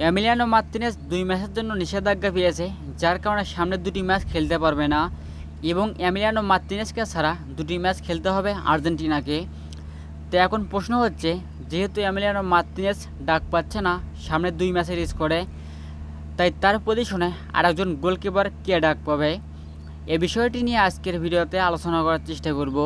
Emiliano Martinez 2 ম্যাচের জন্য নিষেধাজ্ঞা পেয়েছে, যার কারণে সামনের 2টি ম্যাচ খেলতে পারবে না এবং এমিলিয়ানো মার্তিনেজকে ছাড়া 2টি ম্যাচ খেলতে হবে আর্জেন্টিনাকে। তো এখন প্রশ্ন হচ্ছে, যেহেতু এমিলিয়ানো মার্তিনেজ ডাক পাচ্ছে না সামনের 2 ম্যাচের স্কোরে, তাই তার পজিশনে আরেকজন গোলকিপার কে ডাক পাবে, এ বিষয়টি নিয়ে আজকের ভিডিওতে আলোচনা করার চেষ্টা করব।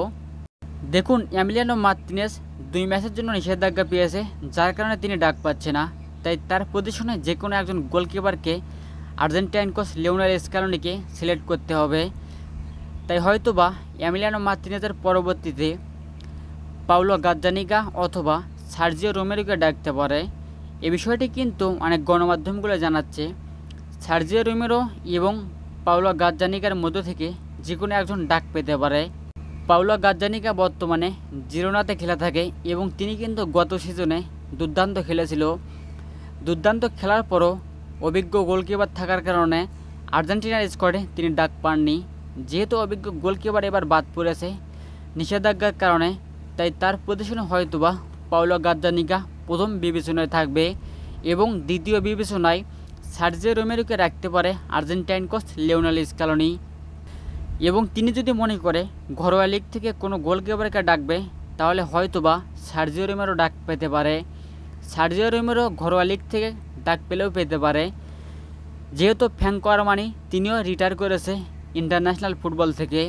দেখুন, এমিলিয়ানো মার্তিনেজ 2 ম্যাচের জন্য নিষেধাজ্ঞা পেয়েছে, যার কারণে তিনি ডাক পাচ্ছে না। তাই তার পজিশনে যে কোনো একজন গোলকিপারকে আর্জেন্টাইন কোচ লিওনেল স্ক্যালোনিকে সিলেক্ট করতে হবে। তাই হয়তোবা এমিলিয়ানো মার্তিনেজের পরবর্তীতে পাউলো গাজ্জানিগা অথবা সার্জিও রোমেরোকে ডাকতে পারে। এ বিষয়টি কিন্তু অনেক গণমাধ্যমগুলো জানাচ্ছে। সার্জিও রোমেরো এবং পাউলো গাজ্জানিগার মধ্য থেকে যে কোনো একজন ডাক পেতে পারে। পাউলো গাজ্জানিগা বর্তমানে জিরোনাতে খেলে থাকে এবং তিনি কিন্তু গত সিজনে দুর্দান্ত খেলেছিল। দুর্দান্ত খেলার পরও অভিজ্ঞ গোলকিপার থাকার কারণে আর্জেন্টিনার স্কোয়াডে তিনি ডাক পাননি। যেহেতু অভিজ্ঞ গোলকিপার এবার বাদ পড়েছে নিষেধাজ্ঞার কারণে, তাই তার পজিশনে হয়তোবা পাউলো গাজ্জানিগা প্রথম বিবেচনায় থাকবে এবং দ্বিতীয় বিবেচনায় সার্জিও রোমেরোকে রাখতে পারে আর্জেন্টাইন কোচ লিওনেল স্ক্যালোনি। এবং তিনি যদি মনে করে ঘরোয়া লিগ থেকে কোনো গোলকিপারকে ডাকবে, তাহলে হয়তোবা সার্জিও রোমেরো ডাক পেতে পারে। সার্জিও রোমেরো ঘরোয়া লিগ থেকে ডাক পেলেও পেতে পারে, যেহেতু ফ্র্যাঙ্কো আরমানি তিনিও রিটায়ার করেছে ইন্টারন্যাশনাল ফুটবল থেকে।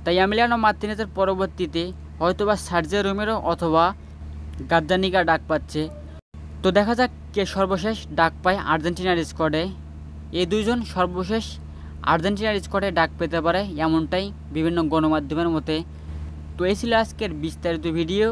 তাই এমিলিয়ানো মার্তিনেজের পরবর্তীতে হয়তোবা সার্জিও রোমেরো অথবা গাজ্জানিগা ডাক পাচ্ছে। তো দেখা যাক কে সর্বশেষ ডাক পায় আর্জেন্টিনার স্কোয়াডে। এই দুইজন সর্বশেষ আর্জেন্টিনার স্কোয়াডে ডাক পেতে পারে, এমনটাই বিভিন্ন গণমাধ্যমের মতে। তো এই ছিল আজকের বিস্তারিত ভিডিও।